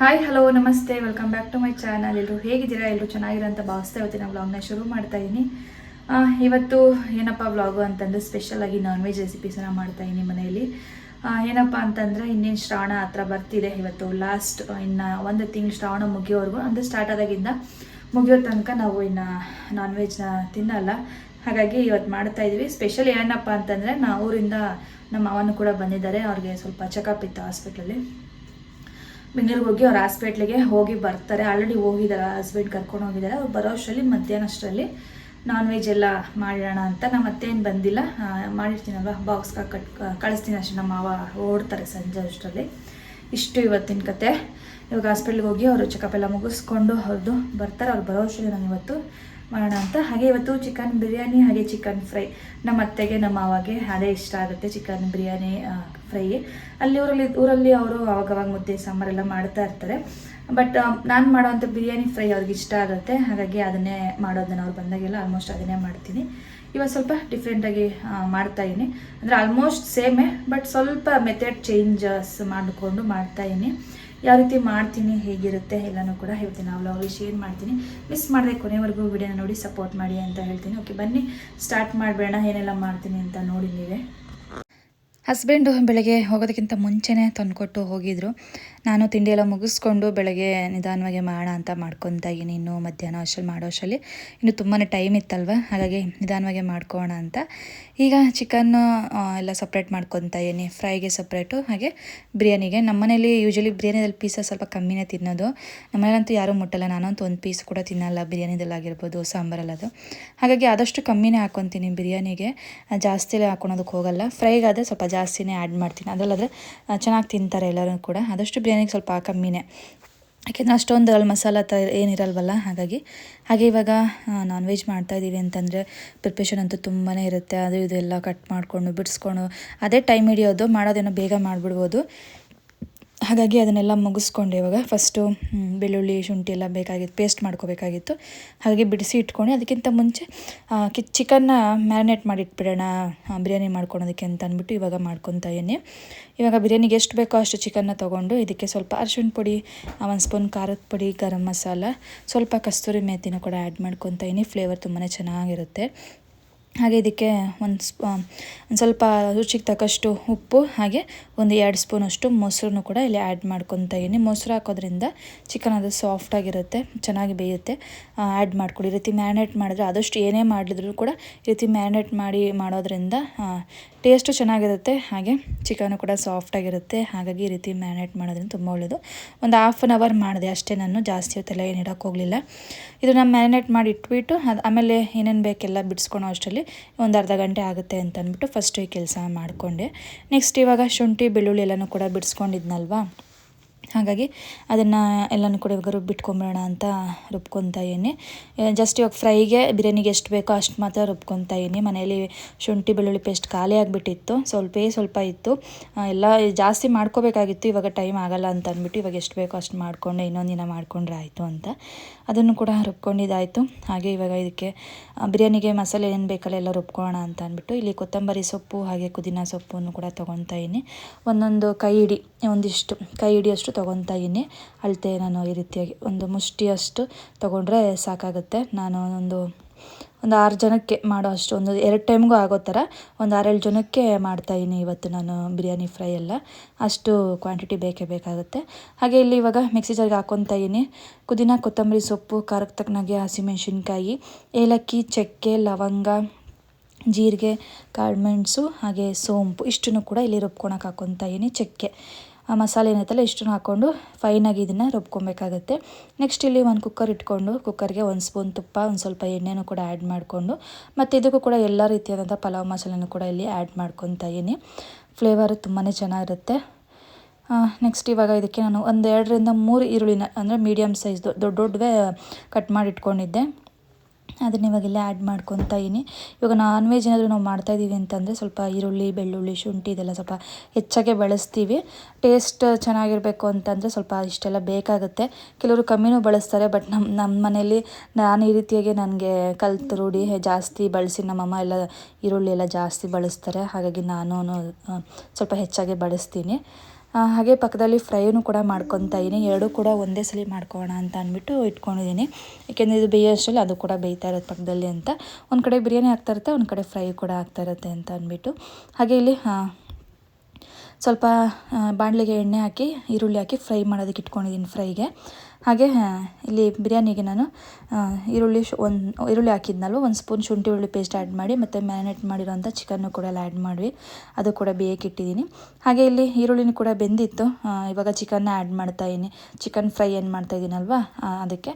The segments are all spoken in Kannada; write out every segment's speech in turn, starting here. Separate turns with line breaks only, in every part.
ಹಾಯ್ ಹಲೋ ನಮಸ್ತೆ welcome back to my channel. ಎಲ್ಲರೂ ಹೇಗಿದ್ದೀರಾ? ಎಲ್ಲರೂ ಚೆನ್ನಾಗಿರೋ ಅಂತ ಭಾವಿಸ್ತಾ ಇವತ್ತಿನ ವ್ಲಾಗ್ನ ಶುರು ಮಾಡ್ತಾ ಇದ್ದೀನಿ. ಇವತ್ತು ಏನಪ್ಪ ವ್ಲಾಗು ಅಂತಂದರೆ ಸ್ಪೆಷಲಾಗಿ ನಾನ್ ವೆಜ್ ರೆಸಿಪೀಸನ್ನು ಮಾಡ್ತಾಯಿದ್ದೀನಿ ಮನೆಯಲ್ಲಿ. ಏನಪ್ಪ ಅಂತಂದರೆ ಇನ್ನೇನು ಶ್ರಾವಣ ಹತ್ರ ಬರ್ತಿದೆ. ಇವತ್ತು ಲಾಸ್ಟ್ ಇನ್ನು ಒಂದು ತಿಂಗಳು ಶ್ರಾವಣ ಮುಗಿಯೋವರೆಗೂ ಅಂದರೆ ಸ್ಟಾರ್ಟ್ ಆದಾಗಿಂದ ಮುಗಿಯೋ ತನಕ ನಾವು ಇನ್ನು ನಾನ್ ವೆಜ್ನ ತಿನ್ನಲ್ಲ. ಹಾಗಾಗಿ ಇವತ್ತು ಮಾಡ್ತಾಯಿದ್ವಿ. ಸ್ಪೆಷಲ್ ಏನಪ್ಪ ಅಂತಂದರೆ ಊರಿಂದ ನಮ್ಮ ಮಾವನು ಕೂಡ ಬಂದಿದ್ದಾರೆ. ಅವ್ರಿಗೆ ಸ್ವಲ್ಪ ಚೆಕಪ್ ಇತ್ತು ಹಾಸ್ಪಿಟ್ಲಲ್ಲಿ. ಬೆಂಗಳೂರಿಗೆ ಹೋಗಿ ಅವ್ರು ಹಾಸ್ಪಿಟ್ಲಿಗೆ ಹೋಗಿ ಬರ್ತಾರೆ. ಆಲ್ರೆಡಿ ಹೋಗಿದ್ದಾರೆ, ಹಸ್ಬೆಂಡ್ ಕರ್ಕೊಂಡು ಹೋಗಿದ್ದಾರೆ. ಅವ್ರು ಬರೋ ಅಷ್ಟರಲ್ಲಿ ಮಧ್ಯಾಹ್ನ ಅಷ್ಟರಲ್ಲಿ ನಾನ್ ವೆಜ್ ಎಲ್ಲ ಮಾಡಿಡೋಣ ಅಂತ. ನಮ್ಮ ಮತ್ತೇನು ಬಂದಿಲ್ಲ, ಮಾಡಿರ್ತೀನಲ್ವ ಬಾಕ್ಸ್ಗೆ ಕಳಿಸ್ತೀನಿ ಅಷ್ಟೇ. ನಮ್ಮ ಮಾವ ಓಡ್ತಾರೆ ಸಂಜೆ ಅಷ್ಟರಲ್ಲಿ. ಇಷ್ಟು ಇವತ್ತಿನ ಕತೆ. ಇವಾಗ ಹಾಸ್ಪಿಟ್ಲಿಗೆ ಹೋಗಿ ಅವರು ಚೆಕಪ್ ಎಲ್ಲ ಮುಗಿಸ್ಕೊಂಡು ಅವ್ರದ್ದು ಬರ್ತಾರೆ. ಅವ್ರು ಬರೋ ಅಷ್ಟರಲ್ಲಿ ನಾನು ಇವತ್ತು ಮಾಡೋಣ ಅಂತ. ಹಾಗೆ ಇವತ್ತು ಚಿಕನ್ ಬಿರಿಯಾನಿ ಹಾಗೆ ಚಿಕನ್ ಫ್ರೈ. ನಮ್ಮ ಅತ್ತೆಗೆ ನಮ್ಮ ಮಾವಾಗೆ ಅದೇ ಇಷ್ಟ ಆಗುತ್ತೆ, ಚಿಕನ್ ಬಿರಿಯಾನಿ ಫ್ರೈ. ಊರಲ್ಲಿ ಅವರು ಅವಾಗವಾಗ ಮುದ್ದೆ ಸಾಂಬಾರೆಲ್ಲ ಮಾಡ್ತಾ ಇರ್ತಾರೆ. ಬಟ್ ನಾನು ಮಾಡೋವಂಥ ಬಿರಿಯಾನಿ ಫ್ರೈ ಅವ್ರಿಗೆ ಇಷ್ಟ ಆಗುತ್ತೆ. ಹಾಗಾಗಿ ಅದನ್ನೇ ಮಾಡೋದನ್ನು ಅವ್ರು ಬಂದಾಗೆಲ್ಲ ಆಲ್ಮೋಸ್ಟ್ ಅದನ್ನೇ ಮಾಡ್ತೀನಿ. ಇವಾಗ ಸ್ವಲ್ಪ ಡಿಫ್ರೆಂಟಾಗಿ ಮಾಡ್ತಾಯಿದ್ದೀನಿ. ಅಂದರೆ ಆಲ್ಮೋಸ್ಟ್ ಸೇಮೇ, ಬಟ್ ಸ್ವಲ್ಪ ಮೆಥಡ್ ಚೇಂಜಸ್ ಮಾಡಿಕೊಂಡು ಮಾಡ್ತಾಯಿದ್ದೀನಿ. ಯಾವ ರೀತಿ ಮಾಡ್ತೀನಿ, ಹೇಗಿರುತ್ತೆ ಎಲ್ಲನೂ ಕೂಡ ಇವತ್ತಿನ ವ್ಲಾಗಲ್ಲಿ ಶೇರ್ ಮಾಡ್ತೀನಿ. ಮಿಸ್ ಮಾಡದೆ ಕೊನೆವರೆಗೂ ವಿಡಿಯೋನ ನೋಡಿ ಸಪೋರ್ಟ್ ಮಾಡಿ ಅಂತ ಹೇಳ್ತೀನಿ. ಓಕೆ, ಬನ್ನಿ ಸ್ಟಾರ್ಟ್ ಮಾಡಬೇಡ. ಏನೆಲ್ಲ ಮಾಡ್ತೀನಿ ಅಂತ ನೋಡಿ ನೀವೇ. ಹಸ್ಬೆಂಡು ಬೆಳಗ್ಗೆ ಹೋಗೋದಕ್ಕಿಂತ ಮುಂಚೆನೇ ತಂದುಕೊಟ್ಟು ಹೋಗಿದ್ರು. ನಾನು ತಿಂಡಿ ಎಲ್ಲ ಮುಗಿಸ್ಕೊಂಡು ಬೆಳಗ್ಗೆ ನಿಧಾನವಾಗಿ ಮಾಡೋಣ ಅಂತ ಮಾಡ್ಕೊತಾ ಇದ್ದೀನಿ. ಇನ್ನು ಮಧ್ಯಾಹ್ನ ಅಷ್ಟರಲ್ಲಿ ಮಾಡೋ ಅಷ್ಟರಲ್ಲಿ ಇನ್ನು ತುಂಬಾ ಟೈಮ್ ಇತ್ತಲ್ವ, ಹಾಗಾಗಿ ನಿಧಾನವಾಗಿ ಮಾಡ್ಕೊಳ್ಳೋಣ ಅಂತ. ಈಗ ಚಿಕನ್ ಎಲ್ಲ ಸಪ್ರೇಟ್ ಮಾಡ್ಕೊತಾ ಇದ್ದೀನಿ. ಫ್ರೈಗೆ ಸಪ್ರೇಟು, ಹಾಗೆ ಬಿರಿಯಾನಿಗೆ. ನಮ್ಮ ಮನೇಲಿ ಯೂಶ್ವಲಿ ಬಿರಿಯಾನಿದಲ್ಲಿ ಪೀಸ ಸ್ವಲ್ಪ ಕಮ್ಮಿನೇ ತಿನ್ನೋದು. ನಮ್ಮನೇಲಂತೂ ಯಾರೂ ಮುಟ್ಟಲ್ಲ. ನಾನಂತೂ ಒಂದು ಪೀಸ್ ಕೂಡ ತಿನ್ನಲ್ಲ ಬಿರಿಯಾನಿದಲ್ಲಾಗಿರ್ಬೋದು, ಸಾಂಬಾರಲ್ಲದು. ಹಾಗಾಗಿ ಆದಷ್ಟು ಕಮ್ಮಿನೇ ಹಾಕ್ಕೊತೀನಿ ಬಿರಿಯಾನಿಗೆ, ಜಾಸ್ತಿ ಹಾಕೊಳೋದಕ್ಕೆ ಹೋಗಲ್ಲ. ಫ್ರೈಗಾದರೆ ಸ್ವಲ್ಪ ಜಾಸ್ತಿನೇ ಆ್ಯಡ್ ಮಾಡ್ತೀನಿ. ಅದರಲ್ಲಾದರೆ ಚೆನ್ನಾಗಿ ತಿಂತಾರೆ ಎಲ್ಲರೂ ಕೂಡ. ಆದಷ್ಟು ಬಿರಿಯಾನಿಗೆ ಸ್ವಲ್ಪ ಕಮ್ಮಿನೇ, ಯಾಕೆಂದರೆ ಅಷ್ಟೊಂದು ಅಲ್ಲಿ ಮಸಾಲ ಏನಿರಲ್ವಲ್ಲ. ಹಾಗೆ ಇವಾಗ ನಾನ್ ವೆಜ್ ಮಾಡ್ತಾಯಿದ್ದೀವಿ ಅಂತಂದರೆ ಪ್ರಿಪ್ರೇಷನ್ ಅಂತೂ ತುಂಬಾ ಇರುತ್ತೆ. ಅದು ಇದೆಲ್ಲ ಕಟ್ ಮಾಡಿಕೊಂಡು ಬಿಡಿಸ್ಕೊಂಡು ಅದೇ ಟೈಮ್ ಹಿಡಿಯೋದು. ಮಾಡೋದೇನೋ ಬೇಗ ಮಾಡಿಬಿಡ್ಬೋದು. ಹಾಗಾಗಿ ಅದನ್ನೆಲ್ಲ ಮುಗಿಸ್ಕೊಂಡು ಇವಾಗ ಫಸ್ಟು ಬೆಳ್ಳುಳ್ಳಿ ಶುಂಠಿ ಎಲ್ಲ ಬೇಕಾಗಿತ್ತು, ಪೇಸ್ಟ್ ಮಾಡ್ಕೋಬೇಕಾಗಿತ್ತು. ಹಾಗೆ ಬಿಡಿಸಿ ಇಟ್ಕೊಂಡು ಅದಕ್ಕಿಂತ ಮುಂಚೆ ಚಿಕನ್ನ ಮ್ಯಾರಿನೇಟ್ ಮಾಡಿ ಇಟ್ಬಿಡೋಣ ಬಿರಿಯಾನಿ ಮಾಡ್ಕೊಳೋದಕ್ಕೆ ಅಂತ ಅಂದ್ಬಿಟ್ಟು ಇವಾಗ ಮಾಡ್ಕೊತಾ ಇದ್ದೀನಿ. ಇವಾಗ ಬಿರಿಯಾನಿಗೆ ಎಷ್ಟು ಬೇಕೋ ಅಷ್ಟು ಚಿಕನ್ನ ತೊಗೊಂಡು ಇದಕ್ಕೆ ಸ್ವಲ್ಪ ಅರಿಶಿಣ ಪುಡಿ, 1 ಸ್ಪೂನ್ ಖಾರದ ಪುಡಿ, ಗರಂ ಮಸಾಲ, ಸ್ವಲ್ಪ ಕಸ್ತೂರಿ ಮೇಥಿನೂ ಕೂಡ ಆ್ಯಡ್ ಮಾಡ್ಕೊತಾ ಇದ್ದೀನಿ. ಫ್ಲೇವರ್ ತುಂಬಾ ಚೆನ್ನಾಗಿರುತ್ತೆ. ಹಾಗೆ ಇದಕ್ಕೆ ಒಂದು ಸ್ವಲ್ಪ ರುಚಿಗೆ ತಕ್ಕಷ್ಟು ಉಪ್ಪು, ಹಾಗೆ ಒಂದು 2 ಸ್ಪೂನಷ್ಟು ಮೊಸರನ್ನು ಕೂಡ ಇಲ್ಲಿ ಆ್ಯಡ್ ಮಾಡ್ಕೊತಾ ಇದ್ದೀನಿ. ಮೊಸರು ಹಾಕೋದ್ರಿಂದ ಚಿಕನ್ ಅದು ಸಾಫ್ಟಾಗಿರುತ್ತೆ, ಚೆನ್ನಾಗಿ ಬೇಯುತ್ತೆ. ಆ್ಯಡ್ ಮಾಡ್ಕೊಳ್ಳಿ. ಈ ರೀತಿ ಮ್ಯಾರಿನೇಟ್ ಮಾಡಿದ್ರೆ ಆದಷ್ಟು ಏನೇ ಮಾಡಿದ್ರು ಕೂಡ ಈ ರೀತಿ ಮ್ಯಾರಿನೇಟ್ ಮಾಡೋದ್ರಿಂದ ಟೇಸ್ಟು ಚೆನ್ನಾಗಿರುತ್ತೆ, ಹಾಗೆ ಚಿಕನು ಕೂಡ ಸಾಫ್ಟಾಗಿರುತ್ತೆ. ಹಾಗಾಗಿ ಈ ರೀತಿ ಮ್ಯಾರಿನೇಟ್ ಮಾಡೋದ್ರಿಂದ ತುಂಬ ಒಳ್ಳೆಯದು. ಒಂದು 1/2 ಅವರ್ ಮಾಡಿದೆ ಅಷ್ಟೇ, ನಾನು ಜಾಸ್ತಿ ಹೊತ್ತೆಲ್ಲ ಏನು ಇಡೋಕ್ಕೆ ಹೋಗಲಿಲ್ಲ. ಇದನ್ನು ಮ್ಯಾರಿನೇಟ್ ಮಾಡಿ ಇಟ್ಬಿಟ್ಟು ಆಮೇಲೆ ಏನೇನು ಬೇಕೆಲ್ಲ ಬಿಡಿಸ್ಕೊಳೋ ಅಷ್ಟರಲ್ಲಿ ಒಂದು ಅರ್ಧ ಗಂಟೆ ಆಗುತ್ತೆ ಅಂತ ಅಂದ್ಬಿಟ್ಟು ಫಸ್ಟು ಈ ಕೆಲಸ ಮಾಡಿಕೊಂಡೆ. ನೆಕ್ಸ್ಟ್ ಇವಾಗ ಶುಂಠಿ ಬೆಳ್ಳುಳ್ಳಿ ಎಲ್ಲನೂ ಕೂಡ ಬಿಡಿಸ್ಕೊಂಡಿದ್ನಲ್ವ, ಹಾಗಾಗಿ ಅದನ್ನು ಎಲ್ಲನೂ ಕೂಡ ಇವಾಗ ರುಬ್ಬಿಟ್ಕೊಂಬಿಡೋಣ ಅಂತ ರುಬ್ಕೊತಾ ಇದ್ದೀನಿ. ಜಸ್ಟ್ ಇವಾಗ ಫ್ರೈಗೆ ಬಿರಿಯಾನಿಗೆ ಎಷ್ಟು ಬೇಕೋ ಅಷ್ಟು ಮಾತ್ರ ರುಬ್ಕೊತಾ ಇದ್ದೀನಿ. ಮನೇಲಿ ಶುಂಠಿ ಬೆಳ್ಳುಳ್ಳಿ ಪೇಸ್ಟ್ ಖಾಲಿ ಆಗಿಬಿಟ್ಟಿತ್ತು, ಸ್ವಲ್ಪ ಇತ್ತು. ಎಲ್ಲ ಜಾಸ್ತಿ ಮಾಡ್ಕೋಬೇಕಾಗಿತ್ತು. ಇವಾಗ ಟೈಮ್ ಆಗಲ್ಲ ಅಂತ ಅಂದ್ಬಿಟ್ಟು ಇವಾಗ ಎಷ್ಟು ಬೇಕೋ ಅಷ್ಟು ಮಾಡಿಕೊಂಡೆ, ಇನ್ನೊಂದು ದಿನ ಮಾಡಿಕೊಂಡ್ರೆ ಆಯಿತು ಅಂತ ಅದನ್ನು ಕೂಡ ರುಬ್ಕೊಂಡಿದ್ದಾಯಿತು. ಹಾಗೆ ಇವಾಗ ಇದಕ್ಕೆ ಬಿರಿಯಾನಿಗೆ ಮಸಾಲೆ ಏನು ಬೇಕಲ್ಲ ಎಲ್ಲ ರುಬ್ಕೊಳ್ಳೋಣ ಅಂತ ಅಂದ್ಬಿಟ್ಟು ಇಲ್ಲಿ ಕೊತ್ತಂಬರಿ ಸೊಪ್ಪು ಹಾಗೆ ಪುದೀನ ಸೊಪ್ಪನ್ನು ಕೂಡ ತೊಗೊತಾ ಇದ್ದೀನಿ. ಒಂದೊಂದು ಒಂದಿಷ್ಟು ಕೈ ಹಿಡಿಯಷ್ಟು ತೊಗೊತಾ ಇದ್ದೀನಿ. ಅಳತೆ ನಾನು ಈ ರೀತಿಯಾಗಿ ಒಂದು ಮುಷ್ಟಿಯಷ್ಟು ತೊಗೊಂಡ್ರೆ ಸಾಕಾಗುತ್ತೆ. ನಾನು ಒಂದು 6 ಜನಕ್ಕೆ ಮಾಡೋ ಅಷ್ಟು, ಒಂದು 2 ಟೈಮ್ಗೂ ಆಗೋ ಥರ ಒಂದು 6-7 ಜನಕ್ಕೆ ಮಾಡ್ತಾಯಿದ್ದೀನಿ ಇವತ್ತು ನಾನು ಬಿರಿಯಾನಿ ಫ್ರೈ ಎಲ್ಲ. ಅಷ್ಟು ಕ್ವಾಂಟಿಟಿ ಬೇಕೇ ಬೇಕಾಗುತ್ತೆ. ಹಾಗೆ ಇಲ್ಲಿ ಇವಾಗ ಮಿಕ್ಸಿ ಜಾರ್ಗೆ ಹಾಕ್ಕೊತಾ ಇದ್ದೀನಿ. ಪುದೀನ ಕೊತ್ತಂಬರಿ ಸೊಪ್ಪು, ಖಾರಕ್ಕೆ ತಕ್ಕನಾಗೆ ಹಸಿಮೆಣಸಿನ್ಕಾಯಿ, ಏಲಕ್ಕಿ, ಚಕ್ಕೆ, ಲವಂಗ, ಜೀರಿಗೆ, ಕಾಳುಮೆಣಸು ಹಾಗೆ ಸೋಂಪು ಇಷ್ಟನ್ನು ಕೂಡ ಇಲ್ಲಿ ರುಬ್ಕೊಳಕ್ಕೆ ಹಾಕ್ಕೊತಾ ಇದ್ದೀನಿ. ಚಕ್ಕೆ ಮಸಾಲೆ ಏನೈತಲ್ಲ ಇಷ್ಟನ್ನು ಹಾಕ್ಕೊಂಡು ಫೈನಾಗಿ ಇದನ್ನು ರುಬ್ಕೊಬೇಕಾಗತ್ತೆ. ನೆಕ್ಸ್ಟ್ ಇಲ್ಲಿ ಒಂದು ಕುಕ್ಕರ್ ಇಟ್ಕೊಂಡು ಕುಕ್ಕರ್ಗೆ 1 ಸ್ಪೂನ್ ತುಪ್ಪ, ಒಂದು ಸ್ವಲ್ಪ ಎಣ್ಣೆನೂ ಕೂಡ ಆ್ಯಡ್ ಮಾಡಿಕೊಂಡು ಮತ್ತು ಇದಕ್ಕೂ ಕೂಡ ಎಲ್ಲ ರೀತಿಯಾದಂಥ ಪಲಾವ್ ಮಸಾಲೆನೂ ಕೂಡ ಇಲ್ಲಿ ಆ್ಯಡ್ ಮಾಡ್ಕೊತಾ ಇದ್ದೀನಿ. ಫ್ಲೇವರು ತುಂಬಾ ಚೆನ್ನಾಗಿರುತ್ತೆ. ನೆಕ್ಸ್ಟ್ ಇವಾಗ ಇದಕ್ಕೆ ನಾನು ಒಂದು 2-3 ಈರುಳ್ಳಿನ ಅಂದರೆ ಮೀಡಿಯಮ್ ಸೈಜ್ದು ದೊಡ್ಡವೇ ಕಟ್ ಮಾಡಿ ಇಟ್ಕೊಂಡಿದ್ದೆ, ಅದನ್ನ ಇವಾಗೆಲ್ಲ ಆ್ಯಡ್ ಮಾಡ್ಕೊತಾ ಇದ್ದೀನಿ. ಇವಾಗ ನಾನ್ ವೆಜ್ ಏನಾದರೂ ನಾವು ಮಾಡ್ತಾಯಿದ್ದೀವಿ ಅಂತಂದರೆ ಸ್ವಲ್ಪ ಈರುಳ್ಳಿ, ಬೆಳ್ಳುಳ್ಳಿ, ಶುಂಠಿ ಇದೆಲ್ಲ ಸ್ವಲ್ಪ ಹೆಚ್ಚಾಗೆ ಬಳಸ್ತೀವಿ. ಟೇಸ್ಟ್ ಚೆನ್ನಾಗಿರಬೇಕು ಅಂತಂದರೆ ಸ್ವಲ್ಪ ಇಷ್ಟೆಲ್ಲ ಬೇಕಾಗುತ್ತೆ. ಕೆಲವರು ಕಮ್ಮಿನೂ ಬಳಸ್ತಾರೆ, ಬಟ್ ನಮ್ಮ ಮನೇಲಿ ನಾನು ಈ ರೀತಿಯಾಗಿ ನನಗೆ ಕಲ್ತು ರೂಢಿ ಜಾಸ್ತಿ ಬಳಸಿ. ನಮ್ಮಮ್ಮ ಎಲ್ಲ ಈರುಳ್ಳಿ ಎಲ್ಲ ಜಾಸ್ತಿ ಬಳಸ್ತಾರೆ, ಹಾಗಾಗಿ ನಾನು ಸ್ವಲ್ಪ ಹೆಚ್ಚಾಗಿ ಬಳಸ್ತೀನಿ. ಹಾಗೆ ಪಕ್ಕದಲ್ಲಿ ಫ್ರೈನೂ ಕೂಡ ಮಾಡ್ಕೊತಾ ಇದ್ದೀನಿ. ಎರಡೂ ಕೂಡ ಒಂದೇ ಸಲ ಮಾಡ್ಕೊಳ್ಳೋಣ ಅಂತ ಅಂದ್ಬಿಟ್ಟು ಇಟ್ಕೊಂಡಿದ್ದೀನಿ. ಏಕೆಂದರೆ ಇದು ಬೇಯೋಷ್ಟರಲ್ಲಿ ಅದು ಕೂಡ ಬೇಯ್ತಾ ಇರೋದು ಪಕ್ಕದಲ್ಲಿ ಅಂತ. ಒಂದು ಕಡೆ ಬಿರಿಯಾನಿ ಆಗ್ತಾ ಇರುತ್ತೆ, ಒಂದು ಕಡೆ ಫ್ರೈ ಕೂಡ ಆಗ್ತಾ ಇರುತ್ತೆ ಅಂತ ಅಂದ್ಬಿಟ್ಟು. ಹಾಗೆ ಇಲ್ಲಿ ಸ್ವಲ್ಪ ಬಾಣಲೆಗೆ ಎಣ್ಣೆ ಹಾಕಿ ಈರುಳ್ಳಿ ಹಾಕಿ ಫ್ರೈ ಮಾಡೋದಕ್ಕೆ ಇಟ್ಕೊಂಡಿದ್ದೀನಿ ಫ್ರೈಗೆ. ಹಾಗೆ ಇಲ್ಲಿ ಬಿರಿಯಾನಿಗೆ ನಾನು ಈರುಳ್ಳಿ ಹಾಕಿದ್ನಲ್ವ, ಒಂದು ಸ್ಪೂನ್ ಶುಂಠಿ ಬೆಳ್ಳುಳ್ಳಿ ಪೇಸ್ಟ್ ಆ್ಯಡ್ ಮಾಡಿ ಮತ್ತು ಮ್ಯಾರಿನೇಟ್ ಮಾಡಿರೋಂಥ ಚಿಕನ್ನು ಕೂಡ ಆ್ಯಡ್ ಮಾಡಿ ಅದು ಕೂಡ ಬೇಯಕ್ಕೆ ಇಟ್ಟಿದ್ದೀನಿ. ಹಾಗೆ ಇಲ್ಲಿ ಈರುಳ್ಳಿನೂ ಕೂಡ ಬೆಂದಿತ್ತು. ಇವಾಗ ಚಿಕನ್ನ ಆ್ಯಡ್ ಮಾಡ್ತಾಯಿದ್ದೀನಿ. ಚಿಕನ್ ಫ್ರೈ ಏನು ಮಾಡ್ತಾಯಿದ್ದೀನಲ್ವ ಅದಕ್ಕೆ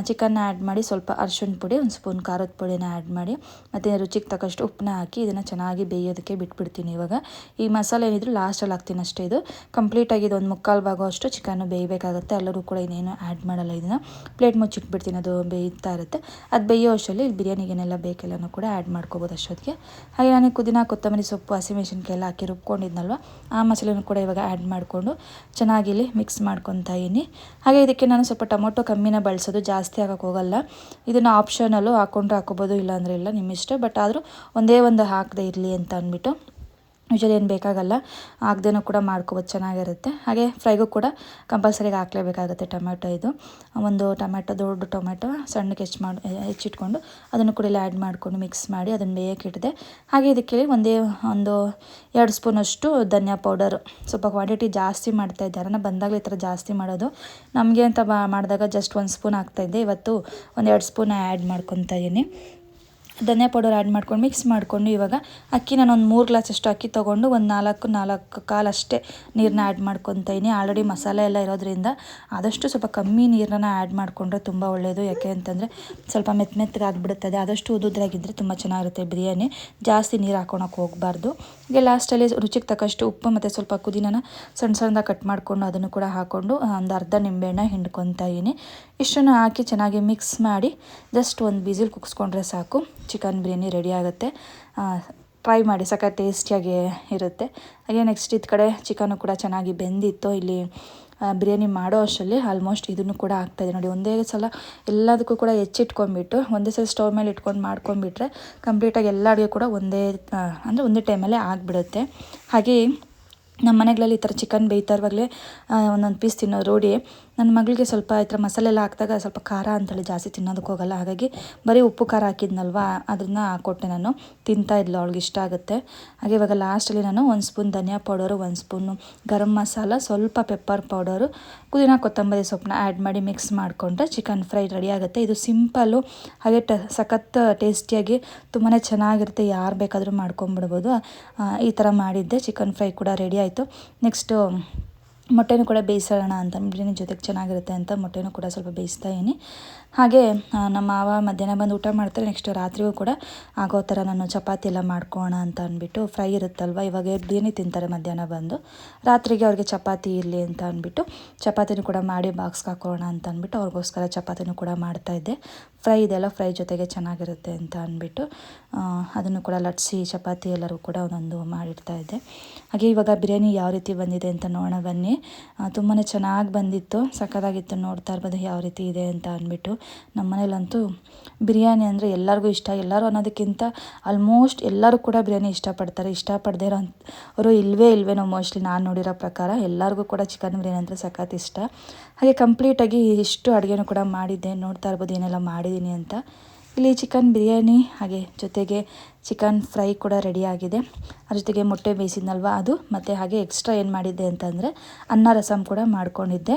ಚಿಕನ್ನ ಆ್ಯಡ್ ಮಾಡಿ ಸ್ವಲ್ಪ ಅರಿಶಿಣ ಪುಡಿ, ಒಂದು ಸ್ಪೂನ್ ಖಾರದ ಪುಡಿನ ಆ್ಯಡ್ ಮಾಡಿ ಮತ್ತು ರುಚಿಗೆ ತಕ್ಕಷ್ಟು ಉಪ್ಪನ್ನ ಹಾಕಿ ಇದನ್ನು ಚೆನ್ನಾಗಿ ಬೇಯೋದಕ್ಕೆ ಬಿಟ್ಬಿಡ್ತೀನಿ. ಇವಾಗ ಈ ಮಸಾಲೆ ಏನಿದ್ರು ಲಾಸ್ಟಲ್ಲಿ ಹಾಕ್ತೀನಿ ಅಷ್ಟೇ. ಇದು ಕಂಪ್ಲೀಟಾಗಿ ಇದು ಒಂದು ಮುಕ್ಕಾಲು ಭಾಗ ಅಷ್ಟು ಚಿಕನ್ನು ಬೇಯಬೇಕಾಗುತ್ತೆ. ಎಲ್ಲರೂ ಕೂಡ ಇನ್ನೇನು ಆ್ಯಡ್ ಮಾಡಲ್ಲ. ಇದನ್ನು ಪ್ಲೇಟ್ ಮುಚ್ಚಿಟ್ಬಿಡ್ತೀನಿ, ಅದು ಬೇಯ್ತಾ ಇರುತ್ತೆ. ಅದು ಬೇಯೋ ಅಷ್ಟರಲ್ಲಿ ಬಿರಿಯಾನಿಗೇನೆಲ್ಲ ಬೇಕೆಲ್ಲನೂ ಕೂಡ ಆ್ಯಡ್ ಮಾಡ್ಕೋಬೋದು ಅಷ್ಟೊತ್ತಿಗೆ. ಹಾಗೆ ನಾನು ಪುದೀನ, ಕೊತ್ತಂಬರಿ ಸೊಪ್ಪು, ಹಸಿಮೆಣಸಿನ್ಕಾಯಿ ಎಲ್ಲ ಹಾಕಿ ರುಬ್ಕೊಂಡಿದ್ನಲ್ವ ಆ ಮಸಾಲೆನೂ ಕೂಡ ಇವಾಗ ಆ್ಯಡ್ ಮಾಡಿಕೊಂಡು ಚೆನ್ನಾಗಿ ಇಲ್ಲಿ ಮಿಕ್ಸ್ ಮಾಡ್ಕೊತಾ ಇದ್ದೀನಿ. ಹಾಗೆ ಇದಕ್ಕೆ ನಾನು ಸ್ವಲ್ಪ ಟೊಮೊಟೊ ಕಮ್ಮಿನ ಬಳಸೋದು, ಜಾಸ್ತಿ ಹಾಕೋಕ್ಕೆ ಹೋಗಲ್ಲ. ಇದನ್ನು ಆಪ್ಷನಲ್ಲು ಹಾಕ್ಕೊಂಡ್ರೆ ಹಾಕೋಬೋದು, ಇಲ್ಲಾಂದರೆ ಇಲ್ಲ, ನಿಮ್ಮ ಇಷ್ಟ. ಬಟ್ ಆದರೂ ಒಂದೇ ಒಂದು ಹಾಕದೇ ಇರಲಿ ಅಂತ ಅಂದ್ಬಿಟ್ಟು ಯೂಶಲಿ ಏನು ಬೇಕಾಗಲ್ಲ, ಹಾಕ್ದೇನೂ ಕೂಡ ಮಾಡ್ಕೋಬೋದು, ಚೆನ್ನಾಗಿರುತ್ತೆ. ಹಾಗೆ ಫ್ರೈಗೂ ಕೂಡ ಕಂಪಲ್ಸರಿಗೆ ಹಾಕಲೇಬೇಕಾಗುತ್ತೆ ಟೊಮೆಟೊ. ಇದು ಒಂದು ಟೊಮೆಟೊ, ದೊಡ್ಡ ಟೊಮೆಟೊ ಸಣ್ಣಕ್ಕೆ ಹೆಚ್ಚಿಟ್ಕೊಂಡು ಅದನ್ನು ಕೂಡ ಇಲ್ಲಿ ಆ್ಯಡ್ ಮಾಡಿಕೊಂಡು ಮಿಕ್ಸ್ ಮಾಡಿ ಅದನ್ನು ಬೇಯಕ್ಕೆ ಇಟ್ಟಿದೆ. ಹಾಗೆ ಇದಕ್ಕೆ ಒಂದು 2 ಸ್ಪೂನಷ್ಟು ಧನಿಯಾ ಪೌಡರು, ಸ್ವಲ್ಪ ಕ್ವಾಂಟಿಟಿ ಜಾಸ್ತಿ ಮಾಡ್ತಾಯಿದ್ದೆ. ಯಾರನ್ನ ಬಂದಾಗಲೇ ಈ ಥರ ಜಾಸ್ತಿ ಮಾಡೋದು. ನಮಗೆ ಅಂತ ಮಾಡಿದಾಗ ಜಸ್ಟ್ 1 ಸ್ಪೂನ್ ಹಾಕ್ತಾಯಿದ್ದೆ. ಇವತ್ತು 1-2 ಸ್ಪೂನ್ ಆ್ಯಡ್ ಮಾಡ್ಕೊತಾ ಇದ್ದೀನಿ. ಧನಿಯಾ ಪೌಡರ್ ಆ್ಯಡ್ ಮಾಡ್ಕೊಂಡು ಮಿಕ್ಸ್ ಮಾಡಿಕೊಂಡು ಇವಾಗ ಅಕ್ಕಿ ನಾನು ಒಂದು 3 ಗ್ಲಾಸಷ್ಟು ಅಕ್ಕಿ ತೊಗೊಂಡು ಒಂದು 4 ಕಾಲು ಅಷ್ಟೇ ನೀರನ್ನ ಆ್ಯಡ್ ಮಾಡ್ಕೊತಾ ಇದ್ದೀನಿ. ಆಲ್ರೆಡಿ ಮಸಾಲೆ ಎಲ್ಲ ಇರೋದ್ರಿಂದ ಆದಷ್ಟು ಸ್ವಲ್ಪ ಕಮ್ಮಿ ನೀರನ್ನ ಆ್ಯಡ್ ಮಾಡಿಕೊಂಡ್ರೆ ತುಂಬ ಒಳ್ಳೆಯದು. ಯಾಕೆ ಅಂತಂದರೆ ಸ್ವಲ್ಪ ಮೆತ್ತಗೆ ಆಗಿಬಿಡುತ್ತದೆ. ಆದಷ್ಟು ಉದುದ್ರಾಗಿದ್ದರೆ ತುಂಬ ಚೆನ್ನಾಗಿರುತ್ತೆ ಬಿರಿಯಾನಿ. ಜಾಸ್ತಿ ನೀರು ಹಾಕೊಳಕ್ಕೆ ಹೋಗಬಾರ್ದು. ಹೀಗೆ ಲಾಸ್ಟಲ್ಲಿ ರುಚಿಗೆ ತಕ್ಕಷ್ಟು ಉಪ್ಪು ಮತ್ತು ಸ್ವಲ್ಪ ಪುದೀನನ ಸಣ್ಣದಾಗಿ ಕಟ್ ಮಾಡಿಕೊಂಡು ಅದನ್ನು ಕೂಡ ಹಾಕ್ಕೊಂಡು ಒಂದು ಅರ್ಧ ನಿಂಬೆಹಣ್ಣ ಹಿಂಡ್ಕೊತಾ ಇದ್ದೀನಿ. ಇಷ್ಟನ್ನು ಹಾಕಿ ಚೆನ್ನಾಗಿ ಮಿಕ್ಸ್ ಮಾಡಿ ಜಸ್ಟ್ ಒಂದು ವಿಸಿಲ್ ಕುಗ್ಸ್ಕೊಂಡ್ರೆ ಸಾಕು, ಚಿಕನ್ ಬಿರಿಯಾನಿ ರೆಡಿ ಆಗುತ್ತೆ. ಟ್ರೈ ಮಾಡಿ, ಸಖತ್ ಟೇಸ್ಟಿಯಾಗಿ ಇರುತ್ತೆ. ಹಾಗೆ ನೆಕ್ಸ್ಟ್ ಈ ಕಡೆ ಚಿಕನ್ನು ಕೂಡ ಚೆನ್ನಾಗಿ ಬೆಂದಿತ್ತು. ಇಲ್ಲಿ ಬಿರಿಯಾನಿ ಮಾಡೋ ಅಷ್ಟರಲ್ಲಿ ಆಲ್ಮೋಸ್ಟ್ ಇದನ್ನು ಕೂಡ ಆಗ್ತಾಯಿದೆ ನೋಡಿ. ಒಂದೇ ಸಲ ಎಲ್ಲದಕ್ಕೂ ಕೂಡ ಹೆಚ್ಚಿಟ್ಕೊಂಡ್ಬಿಟ್ಟು ಒಂದೇ ಸಲ ಸ್ಟವ್ ಮೇಲೆ ಇಟ್ಕೊಂಡು ಮಾಡ್ಕೊಂಡ್ಬಿಟ್ರೆ ಕಂಪ್ಲೀಟಾಗಿ ಎಲ್ಲ ಅಡುಗೆ ಕೂಡ ಒಂದೇ ಟೈಮಲ್ಲೇ ಆಗಿಬಿಡುತ್ತೆ. ಹಾಗೆ ನಮ್ಮ ಮನೆಗಳಲ್ಲಿ ಈ ಥರ ಚಿಕನ್ ಬೇಯ್ತಾ ಇರುವಾಗಲೇ ಒಂದೊಂದು ಪೀಸ್ ತಿನ್ನೋ ರೂಢಿ. ನನ್ನ ಮಗಳಿಗೆ ಸ್ವಲ್ಪ ಈ ಥರ ಮಸಾಲೆ ಎಲ್ಲ ಹಾಕಿದಾಗ ಸ್ವಲ್ಪ ಖಾರ ಅಂತೇಳಿ ಜಾಸ್ತಿ ತಿನ್ನೋದಕ್ಕೆ ಹೋಗಲ್ಲ. ಹಾಗಾಗಿ ಬರೀ ಉಪ್ಪು ಖಾರ ಹಾಕಿದ್ನಲ್ವ ಅದನ್ನು ಹಾಕ್ಕೊಟ್ಟೆ ನಾನು. ತಿಂತಾಯಿದ್ಲು, ಅವಳಿಗೆ ಇಷ್ಟ ಆಗುತ್ತೆ. ಹಾಗೆ ಇವಾಗ ಲಾಸ್ಟಲ್ಲಿ ನಾನು 1 ಸ್ಪೂನ್ ಧನಿಯಾ ಪೌಡರು, 1 ಸ್ಪೂನು ಗರಂ ಮಸಾಲ, ಸ್ವಲ್ಪ ಪೆಪ್ಪರ್ ಪೌಡರು, ಪುದೀನ, ಕೊತ್ತಂಬರಿ ಸೊಪ್ಪನ್ನ ಆ್ಯಡ್ ಮಾಡಿ ಮಿಕ್ಸ್ ಮಾಡಿಕೊಂಡ್ರೆ ಚಿಕನ್ ಫ್ರೈ ರೆಡಿ ಆಗುತ್ತೆ. ಇದು ಸಿಂಪಲ್ಲು, ಹಾಗೆ ಸಖತ್ ಟೇಸ್ಟಿಯಾಗಿ ತುಂಬಾ ಚೆನ್ನಾಗಿರುತ್ತೆ. ಯಾರು ಬೇಕಾದರೂ ಮಾಡ್ಕೊಂಬಿಡ್ಬೋದು. ಈ ಥರ ಮಾಡಿದ್ದೆ. ಚಿಕನ್ ಫ್ರೈ ಕೂಡ ರೆಡಿ ಆಯಿತು. ನೆಕ್ಸ್ಟು ಮೊಟ್ಟೆನೂ ಕೂಡ ಬೇಯಿಸೋಣ ಅಂತ ಬಿರಿಯಾನಿ ಜೊತೆಗೆ ಚೆನ್ನಾಗಿರುತ್ತೆ ಅಂತ ಮೊಟ್ಟೆನೂ ಕೂಡ ಸ್ವಲ್ಪ ಬೇಯಿಸ್ತಾ ಇದ್ದೀನಿ. ಹಾಗೆ ನಮ್ಮ ಮಾವ ಮಧ್ಯಾಹ್ನ ಬಂದು ಊಟ ಮಾಡ್ತಾರೆ. ನೆಕ್ಸ್ಟ್ ರಾತ್ರಿಗೂ ಕೂಡ ಆಗೋ ಥರ ನಾನು ಚಪಾತಿ ಎಲ್ಲ ಮಾಡ್ಕೊಳ್ಳೋಣ ಅಂತ ಅಂದ್ಬಿಟ್ಟು, ಫ್ರೈ ಇರುತ್ತಲ್ವ, ಇವಾಗ ಬಿರಿಯಾನಿ ತಿಂತಾರೆ ಮಧ್ಯಾಹ್ನ ಬಂದು, ರಾತ್ರಿಗೆ ಅವ್ರಿಗೆ ಚಪಾತಿ ಇರಲಿ ಅಂತ ಅಂದ್ಬಿಟ್ಟು ಚಪಾತಿನೂ ಕೂಡ ಮಾಡಿ ಬಾಕ್ಸ್ಗೆ ಹಾಕೋಣ ಅಂತ ಅಂದ್ಬಿಟ್ಟು ಅವ್ರಿಗೋಸ್ಕರ ಚಪಾತಿನೂ ಕೂಡ ಮಾಡ್ತಾಯಿದ್ದೆ. ಫ್ರೈ ಇದೆಲ್ಲ ಫ್ರೈ ಜೊತೆಗೆ ಚೆನ್ನಾಗಿರುತ್ತೆ ಅಂತ ಅಂದ್ಬಿಟ್ಟು ಅದನ್ನು ಕೂಡ ಲಟ್ಸಿ ಚಪಾತಿ ಎಲ್ಲರೂ ಕೂಡ ಒಂದೊಂದು ಮಾಡಿಡ್ತಾಯಿದ್ದೆ. ಹಾಗೆ ಇವಾಗ ಬಿರಿಯಾನಿ ಯಾವ ರೀತಿ ಬಂದಿದೆ ಅಂತ ನೋಡೋಣ ಬನ್ನಿ. ತುಂಬಾ ಚೆನ್ನಾಗಿ ಬಂದಿತ್ತು, ಸಖತ್ತಾಗಿತ್ತು. ನೋಡ್ತಾ ಇರ್ಬೋದು ಯಾವ ರೀತಿ ಇದೆ ಅಂತ ಅಂದ್ಬಿಟ್ಟು. ನಮ್ಮ ಮನೇಲಂತೂ ಬಿರಿಯಾನಿ ಅಂದರೆ ಎಲ್ಲರಿಗೂ ಇಷ್ಟ. ಎಲ್ಲರೂ ಅನ್ನೋದಕ್ಕಿಂತ ಆಲ್ಮೋಸ್ಟ್ ಎಲ್ಲರೂ ಕೂಡ ಬಿರಿಯಾನಿ ಇಷ್ಟಪಡ್ತಾರೆ. ಇಷ್ಟಪಡದೇ ಇರೋರು ಇಲ್ವೇನೋ ಮೋಸ್ಟ್ಲಿ ನಾನು ನೋಡಿರೋ ಪ್ರಕಾರ. ಎಲ್ಲರಿಗೂ ಕೂಡ ಚಿಕನ್ ಬಿರಿಯಾನಿ ಅಂದರೆ ಸಖತ್ ಇಷ್ಟ. ಹಾಗೆ ಕಂಪ್ಲೀಟಾಗಿ ಇಷ್ಟು ಅಡುಗೆನೂ ಕೂಡ ಮಾಡಿದ್ದೆ. ನೋಡ್ತಾ ಇರ್ಬೋದು ಏನೆಲ್ಲ ಮಾಡಿದ್ದೀನಿ ಅಂತ. ಇಲ್ಲಿ ಚಿಕನ್ ಬಿರಿಯಾನಿ ಹಾಗೆ ಜೊತೆಗೆ ಚಿಕನ್ ಫ್ರೈ ಕೂಡ ರೆಡಿ ಆಗಿದೆ. ಅದ್ರ ಜೊತೆಗೆ ಮೊಟ್ಟೆ ಬೇಯಿಸಿದ್ನಲ್ವ ಅದು, ಮತ್ತು ಹಾಗೆ ಎಕ್ಸ್ಟ್ರಾ ಏನು ಮಾಡಿದ್ದೆ ಅಂತಂದರೆ ಅನ್ನ ರಸಮ್ ಕೂಡ ಮಾಡ್ಕೊಂಡಿದ್ದೆ.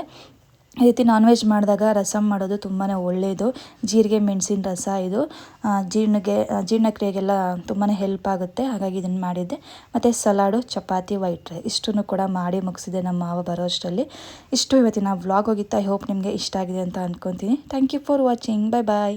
ಈ ರೀತಿ ನಾನ್ ವೆಜ್ ಮಾಡಿದಾಗ ರಸಮ್ ಮಾಡೋದು ತುಂಬಾ ಒಳ್ಳೆಯದು. ಜೀರಿಗೆ ಮೆಣಸಿನ ರಸ ಇದು ಜೀರ್ಣಕ್ರಿಯೆಗೆಲ್ಲ ತುಂಬಾ ಹೆಲ್ಪ್ ಆಗುತ್ತೆ. ಹಾಗಾಗಿ ಇದನ್ನು ಮಾಡಿದ್ದೆ. ಮತ್ತು ಸಲಾಡು, ಚಪಾತಿ, ವೈಟ್ ರೈಸ್ ಇಷ್ಟನ್ನು ಕೂಡ ಮಾಡಿ ಮುಗಿಸಿದೆ ನಮ್ಮ ಮಾವ ಬರೋ ಅಷ್ಟರಲ್ಲಿ. ಇಷ್ಟು ಇವತ್ತಿನ ವ್ಲಾಗ್ ಹೋಗಿತ್ತು. ಐ ಹೋಪ್ ನಿಮಗೆ ಇಷ್ಟ ಆಗಿದೆ ಅಂತ ಅಂದ್ಕೊತೀನಿ. Thank you for watching. Bye bye.